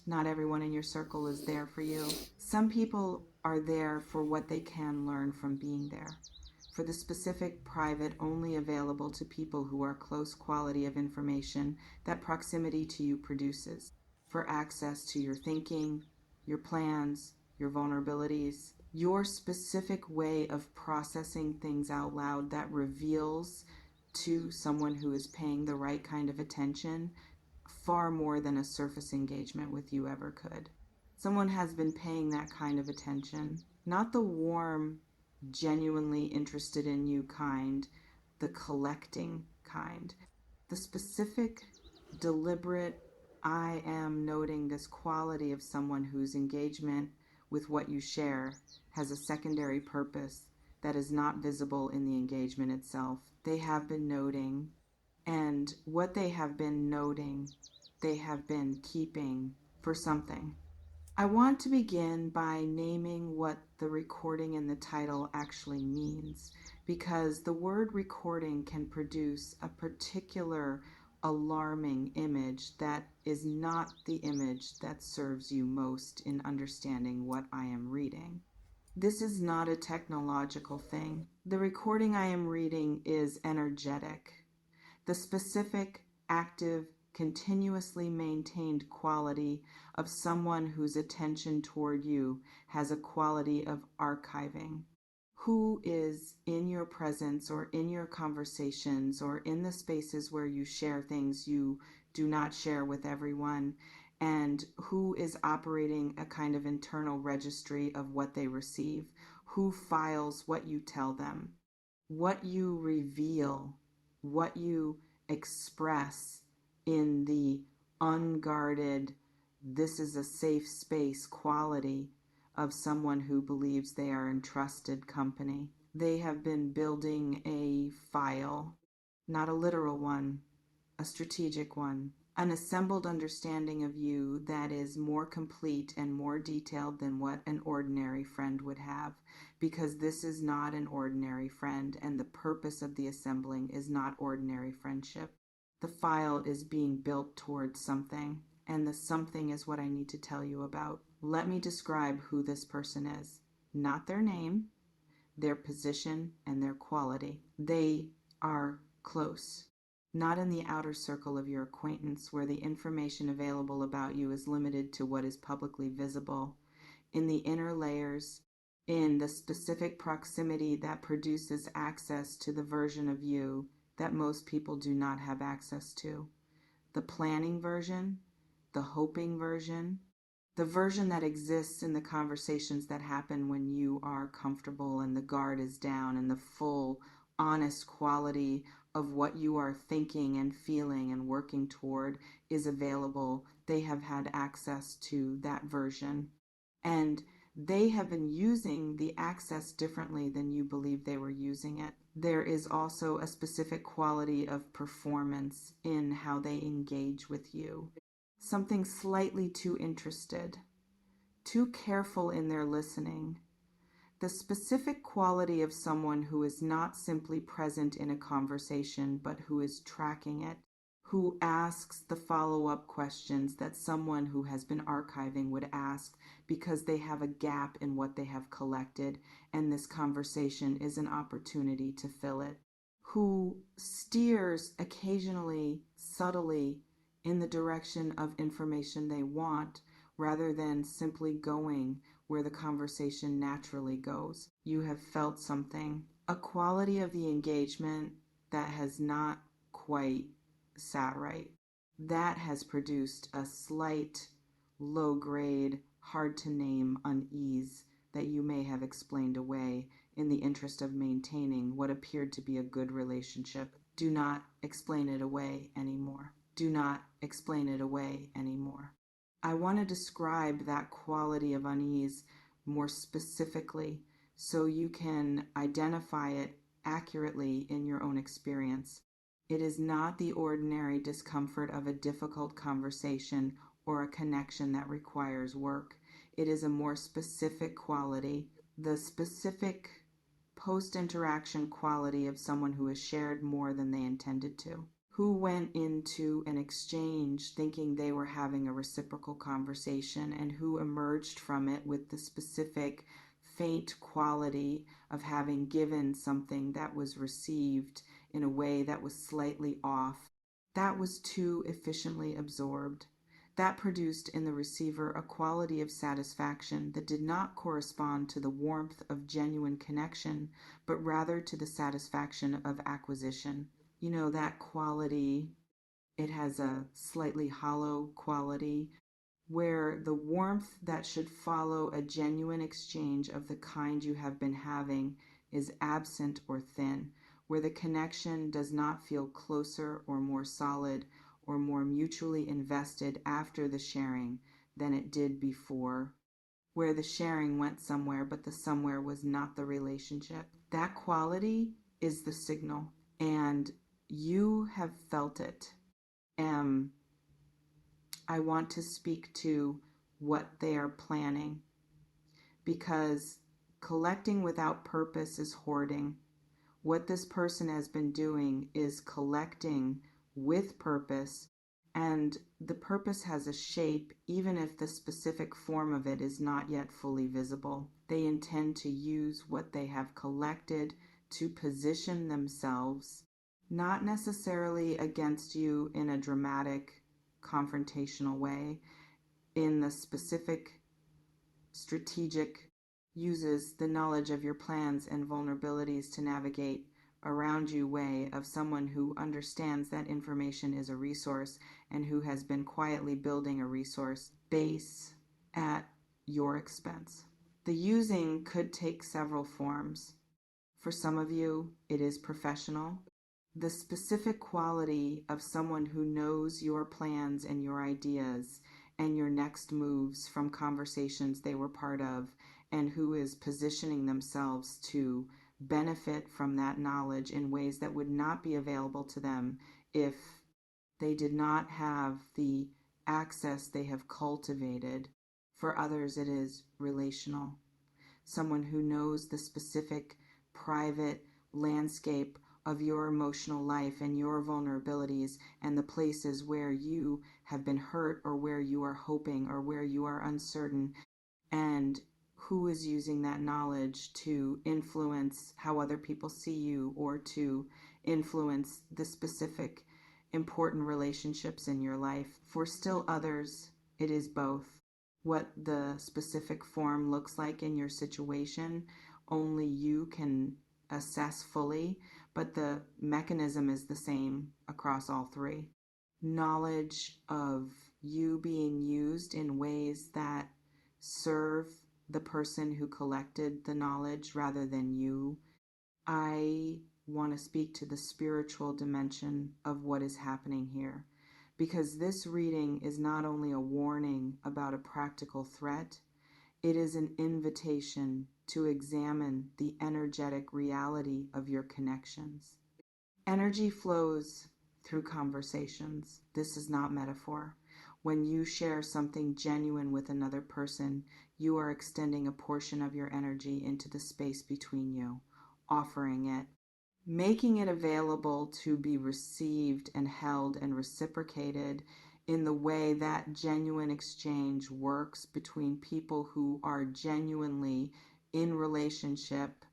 Not everyone in your circle is there for you. Some people are there for what they can learn from being there, for the specific, private, only available to people who are close quality of information that proximity to you produces, for access to your thinking, your plans, your vulnerabilities, your specific way of processing things out loud that reveals to someone who is paying the right kind of attention far more than a surface engagement with you ever could. Someone has been paying that kind of attention, not the warm, genuinely interested in you kind, the collecting kind, the specific, deliberate, I am noting this quality of someone whose engagement with what you share has a secondary purpose that is not visible in the engagement itself. They have been noting, and what they have been noting, they have been keeping for something. I want to begin by naming what the recording in the title actually means, because the word recording can produce a particular alarming image that is not the image that serves you most in understanding what I am reading. This is not a technological thing. The recording I am reading is energetic. The specific, active, continuously maintained quality of someone whose attention toward you has a quality of archiving, who is in your presence or in your conversations or in the spaces where you share things you do not share with everyone, and who is operating a kind of internal registry of what they receive, who files what you tell them, what you reveal, what you express in the unguarded, this is a safe space quality of someone who believes they are in trusted company. They have been building a file, not a literal one, a strategic one, an assembled understanding of you that is more complete and more detailed than what an ordinary friend would have, because this is not an ordinary friend, and the purpose of the assembling is not ordinary friendship. The file is being built towards something, and the something is what I need to tell you about. Let me describe who this person is. Not their name, their position, and their quality. They are close. Not in the outer circle of your acquaintance where the information available about you is limited to what is publicly visible. In the inner layers, in the specific proximity that produces access to the version of you that most people do not have access to. The planning version, the hoping version, the version that exists in the conversations that happen when you are comfortable and the guard is down, and the full, honest quality of what you are thinking and feeling and working toward is available. They have had access to that version. And they have been using the access differently than you believe they were using it. There is also a specific quality of performance in how they engage with you. Something slightly too interested, too careful in their listening. The specific quality of someone who is not simply present in a conversation, but who is tracking it, who asks the follow-up questions that someone who has been archiving would ask because they have a gap in what they have collected, and this conversation is an opportunity to fill it, who steers occasionally, subtly, in the direction of information they want, rather than simply going where the conversation naturally goes. You have felt something, a quality of the engagement that has not quite sat right. That has produced a slight, low grade, hard to name unease that you may have explained away in the interest of maintaining what appeared to be a good relationship. Do not explain it away anymore. Do not explain it away anymore. I want to describe that quality of unease more specifically so you can identify it accurately in your own experience. It is not the ordinary discomfort of a difficult conversation or a connection that requires work. It is a more specific quality, the specific post-interaction quality of someone who has shared more than they intended to, who went into an exchange thinking they were having a reciprocal conversation and who emerged from it with the specific faint quality of having given something that was received in a way that was slightly off. That was too efficiently absorbed. That produced in the receiver a quality of satisfaction that did not correspond to the warmth of genuine connection, but rather to the satisfaction of acquisition. You know, that quality, it has a slightly hollow quality where the warmth that should follow a genuine exchange of the kind you have been having is absent or thin, where the connection does not feel closer or more solid or more mutually invested after the sharing than it did before, where the sharing went somewhere but the somewhere was not the relationship. That quality is the signal, and you have felt it. I want to speak to what they are planning, because collecting without purpose is hoarding. What this person has been doing is collecting with purpose, and the purpose has a shape even if the specific form of it is not yet fully visible. They intend to use what they have collected to position themselves, not necessarily against you in a dramatic confrontational way, in the specific strategic uses the knowledge of your plans and vulnerabilities to navigate around you way of someone who understands that information is a resource and who has been quietly building a resource base at your expense. The using could take several forms. For some of you, it is professional. The specific quality of someone who knows your plans and your ideas and your next moves from conversations they were part of, and who is positioning themselves to benefit from that knowledge in ways that would not be available to them if they did not have the access they have cultivated. For others, it is relational. Someone who knows the specific private landscape of your emotional life and your vulnerabilities and the places where you have been hurt or where you are hoping or where you are uncertain, and who is using that knowledge to influence how other people see you or to influence the specific important relationships in your life. For still others, it is both. What the specific form looks like in your situation, only you can assess fully, but the mechanism is the same across all three. Knowledge of you being used in ways that serve the person who collected the knowledge rather than you. I want to speak to the spiritual dimension of what is happening here, because this reading is not only a warning about a practical threat, it is an invitation to examine the energetic reality of your connections. Energy flows through conversations. This is not metaphor. When you share something genuine with another person, you are extending a portion of your energy into the space between you, offering it, making it available to be received and held and reciprocated in the way that genuine exchange works between people who are genuinely in relationship.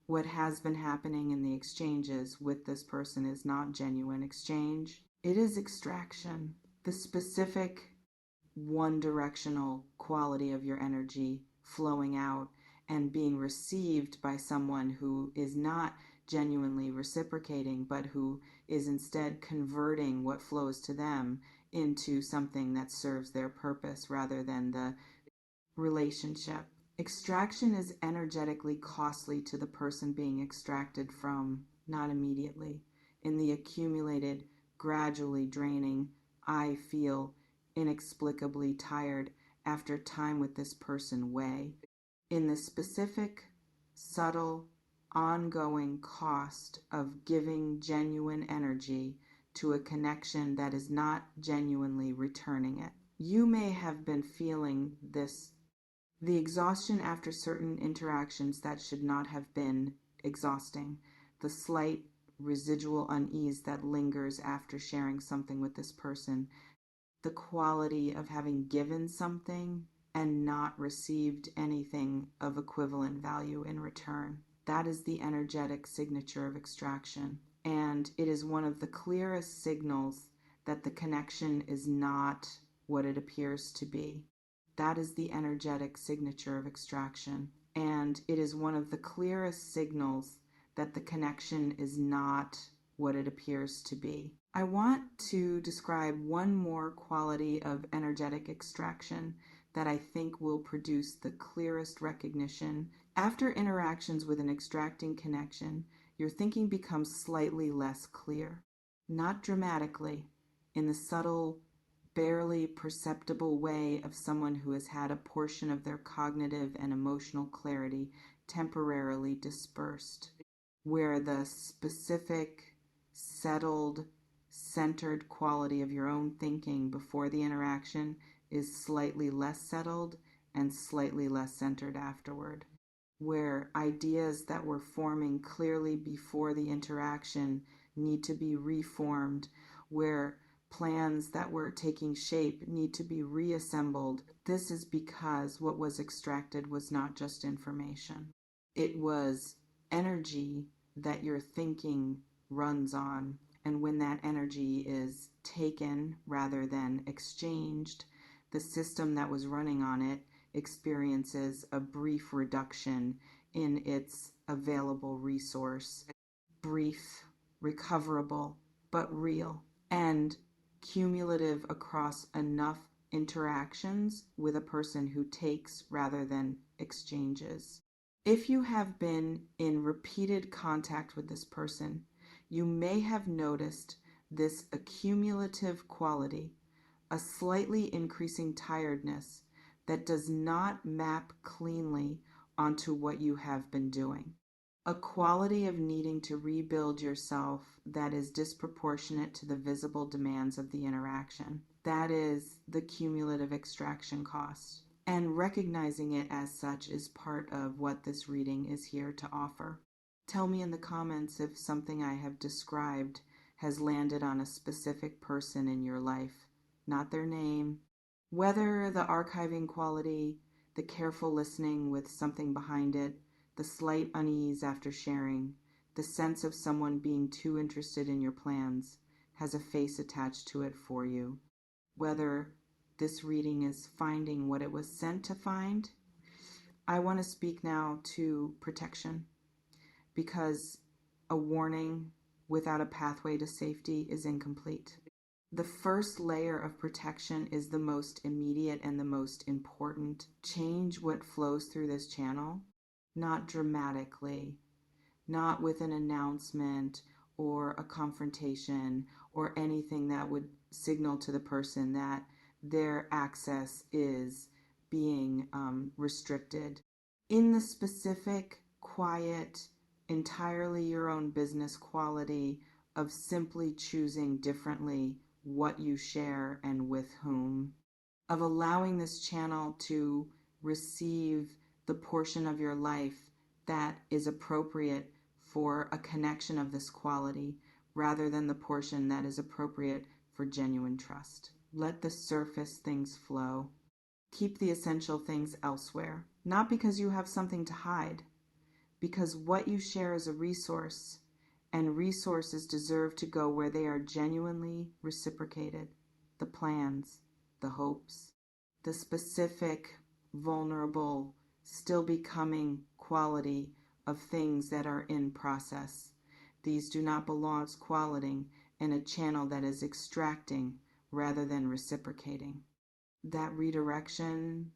What has been happening in the exchanges with this person is not genuine exchange. It is extraction. The specific one-directional quality of your energy flowing out and being received by someone who is not genuinely reciprocating, but who is instead converting what flows to them into something that serves their purpose rather than the relationship. Extraction is energetically costly to the person being extracted from, not immediately. In the accumulated, gradually draining, I feel inexplicably tired after time with this person way. In the specific, subtle, ongoing cost of giving genuine energy to a connection that is not genuinely returning it. You may have been feeling this, the exhaustion after certain interactions that should not have been exhausting, the slight residual unease that lingers after sharing something with this person, the quality of having given something and not received anything of equivalent value in return. That is the energetic signature of extraction. And it is one of the clearest signals that the connection is not what it appears to be. That is the energetic signature of extraction. And it is one of the clearest signals that the connection is not what it appears to be. I want to describe one more quality of energetic extraction that I think will produce the clearest recognition. After interactions with an extracting connection, your thinking becomes slightly less clear. Not dramatically, in the subtle, barely perceptible way of someone who has had a portion of their cognitive and emotional clarity temporarily dispersed, where the specific, settled, centered quality of your own thinking before the interaction is slightly less settled and slightly less centered afterward, where ideas that were forming clearly before the interaction need to be reformed, where plans that were taking shape need to be reassembled. This is because what was extracted was not just information. It was energy that your thinking runs on. And when that energy is taken rather than exchanged, the system that was running on it experiences a brief reduction in its available resource. Brief, recoverable, but real, and cumulative across enough interactions with a person who takes rather than exchanges. If you have been in repeated contact with this person, you may have noticed this accumulative quality, a slightly increasing tiredness that does not map cleanly onto what you have been doing. A quality of needing to rebuild yourself that is disproportionate to the visible demands of the interaction. That is the cumulative extraction cost. And recognizing it as such is part of what this reading is here to offer. Tell me in the comments if something I have described has landed on a specific person in your life, not their name. Whether the archiving quality, the careful listening with something behind it, the slight unease after sharing, the sense of someone being too interested in your plans has a face attached to it for you. Whether this reading is finding what it was sent to find, I want to speak now to protection, because a warning without a pathway to safety is incomplete. The first layer of protection is the most immediate and the most important. Change what flows through this channel, not dramatically, not with an announcement or a confrontation or anything that would signal to the person that their access is being restricted. In the specific, quiet, entirely your own business quality of simply choosing differently what you share and with whom, of allowing this channel to receive the portion of your life that is appropriate for a connection of this quality rather than the portion that is appropriate for genuine trust. Let the surface things flow. Keep the essential things elsewhere, not because you have something to hide, because what you share is a resource, and resources deserve to go where they are genuinely reciprocated. The plans, the hopes, the specific, vulnerable, still becoming quality of things that are in process. These do not belong as quality in a channel that is extracting rather than reciprocating. That redirection,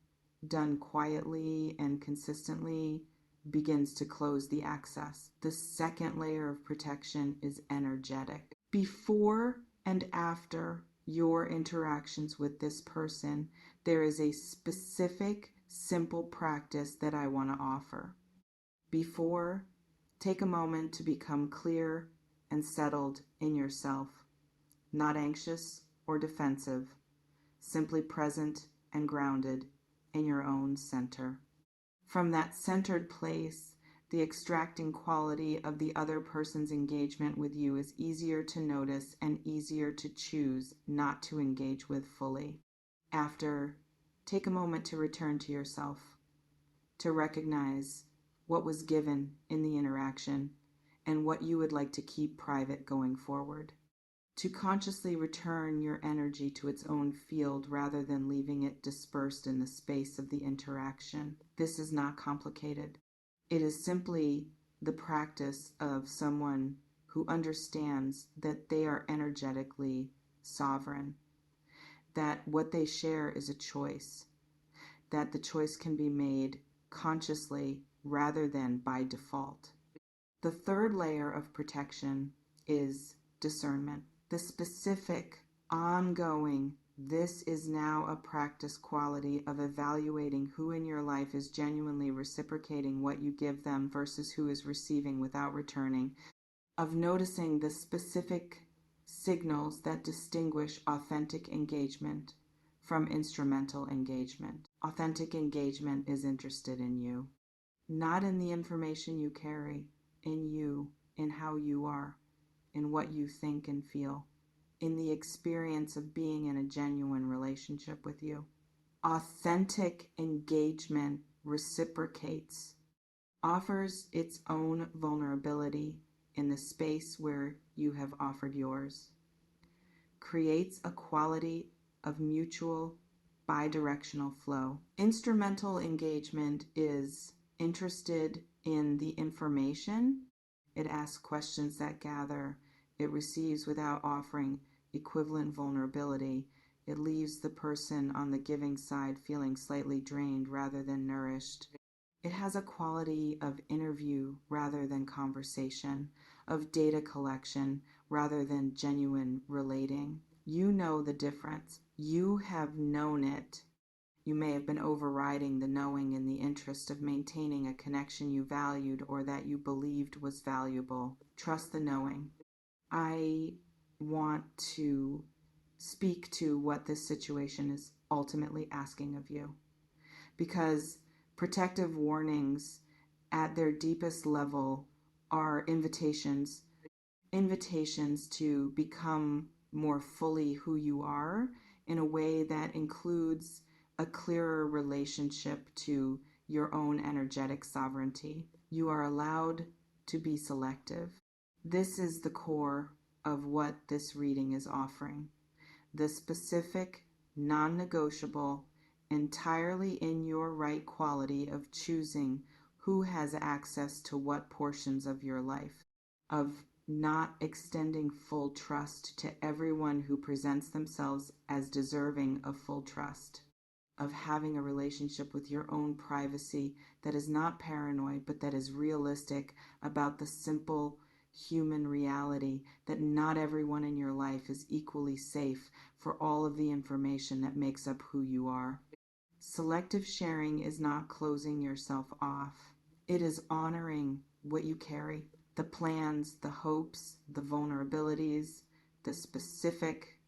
done quietly and consistently, begins to close the access. The second layer of protection is energetic. Before and after your interactions with this person, there is a specific, simple practice that I want to offer. Before, take a moment to become clear and settled in yourself, not anxious or defensive, simply present and grounded in your own center. From that centered place, The extracting quality of the other person's engagement with you is easier to notice and easier to choose not to engage with fully. After, take a moment to return to yourself, to recognize what was given in the interaction and what you would like to keep private going forward. To consciously return your energy to its own field rather than leaving it dispersed in the space of the interaction. This is not complicated. It is simply the practice of someone who understands that they are energetically sovereign, that what they share is a choice, that the choice can be made consciously rather than by default. The third layer of protection is discernment. The specific, ongoing, this is now a practice quality of evaluating who in your life is genuinely reciprocating what you give them versus who is receiving without returning, of noticing the specific signals that distinguish authentic engagement from instrumental engagement. Authentic engagement is interested in you, not in the information you carry, in you, in how you are, in what you think and feel, in the experience of being in a genuine relationship with you. Authentic engagement reciprocates, offers its own vulnerability in the space where you have offered yours, creates a quality of mutual bidirectional flow. Instrumental engagement is interested in the information. It asks questions that gather. It receives without offering equivalent vulnerability. It leaves the person on the giving side feeling slightly drained rather than nourished. It has a quality of interview rather than conversation, of data collection rather than genuine relating. You know the difference. You have known it. You may have been overriding the knowing in the interest of maintaining a connection you valued or that you believed was valuable. Trust the knowing. I want to speak to what this situation is ultimately asking of you, because protective warnings at their deepest level are invitations to become more fully who you are in a way that includes a clearer relationship to your own energetic sovereignty. You are allowed to be selective. This is the core of what this reading is offering. The specific, non-negotiable, entirely in your right quality of choosing who has access to what portions of your life, of not extending full trust to everyone who presents themselves as deserving of full trust, of having a relationship with your own privacy that is not paranoid but that is realistic about the simple human reality that not everyone in your life is equally safe for all of the information that makes up who you are. Selective sharing is not closing yourself off. It is honoring what you carry, the plans, the hopes, the vulnerabilities, the specific,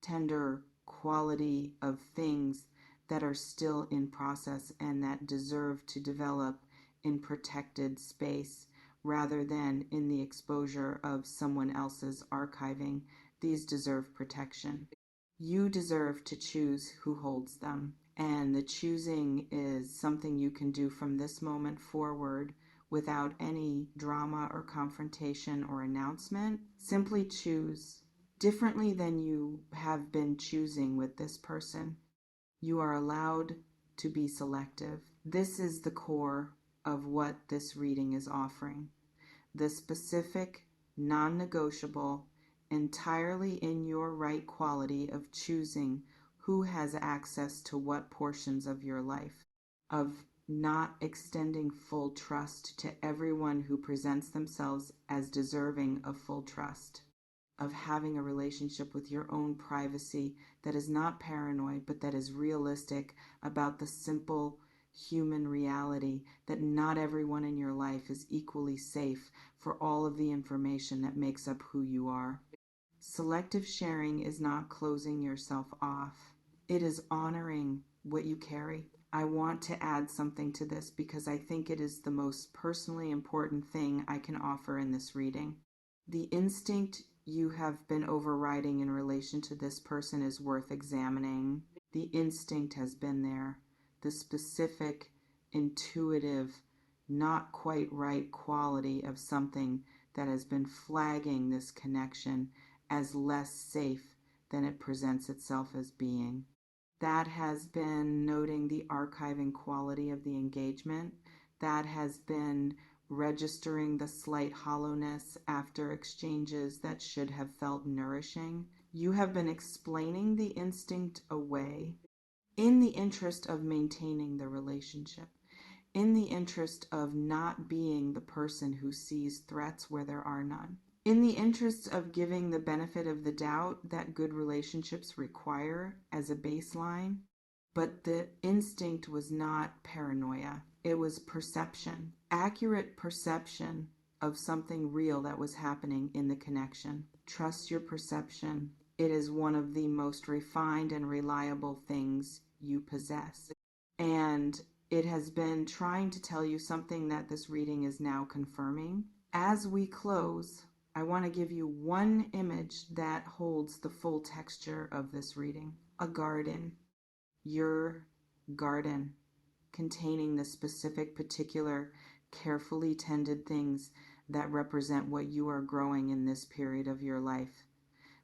tender quality of things that are still in process and that deserve to develop in protected space rather than in the exposure of someone else's archiving. These deserve protection. You deserve to choose who holds them. And the choosing is something you can do from this moment forward without any drama or confrontation or announcement. Simply choose differently than you have been choosing with this person. You are allowed to be selective. This is the core of what this reading is offering. The specific, non-negotiable, entirely in your right quality of choosing who has access to what portions of your life, of not extending full trust to everyone who presents themselves as deserving of full trust, of having a relationship with your own privacy that is not paranoid but that is realistic about the simple human reality that not everyone in your life is equally safe for all of the information that makes up who you are. Selective sharing is not closing yourself off. It is honoring what you carry, I want to add something to this because I think it is the most personally important thing I can offer in this reading. The instinct you have been overriding in relation to this person is worth examining. The instinct has been there. The specific, intuitive, not quite right quality of something that has been flagging this connection as less safe than it presents itself as being. That has been noting the archiving quality of the engagement. That has been registering the slight hollowness after exchanges that should have felt nourishing. You have been explaining the instinct away in the interest of maintaining the relationship, in the interest of not being the person who sees threats where there are none, in the interest of giving the benefit of the doubt that good relationships require as a baseline. But the instinct was not paranoia. It was perception, accurate perception of something real that was happening in the connection. Trust your perception. It is one of the most refined and reliable things you possess. And it has been trying to tell you something that this reading is now confirming. As we close, I want to give you one image that holds the full texture of this reading. A garden. Your garden, containing the specific, particular, carefully tended things that represent what you are growing in this period of your life.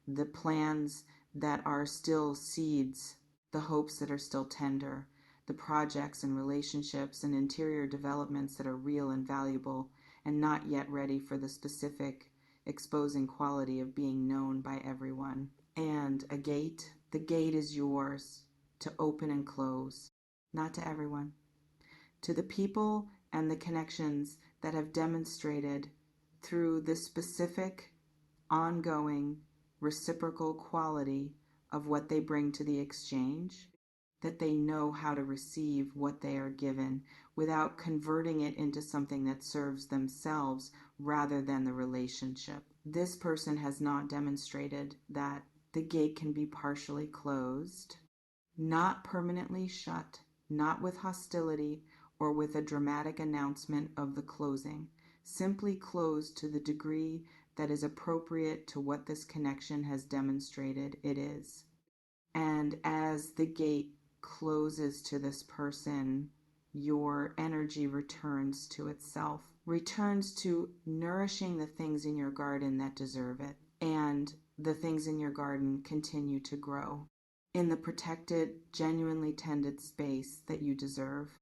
The plans that are still seeds, the hopes that are still tender, the projects and relationships and interior developments that are real and valuable and not yet ready for the specific, exposing quality of being known by everyone. And a gate. The gate is yours to open and close, not to everyone, to the people and the connections that have demonstrated through this specific, ongoing, reciprocal quality of what they bring to the exchange, that they know how to receive what they are given without converting it into something that serves themselves rather than the relationship. This person has not demonstrated that the gate can be partially closed, not permanently shut, not with hostility or with a dramatic announcement of the closing, simply closed to the degree that is appropriate to what this connection has demonstrated it is. And as the gate closes to this person, your energy returns to itself, returns to nourishing the things in your garden that deserve it, and the things in your garden continue to grow in the protected, genuinely tended space that you deserve.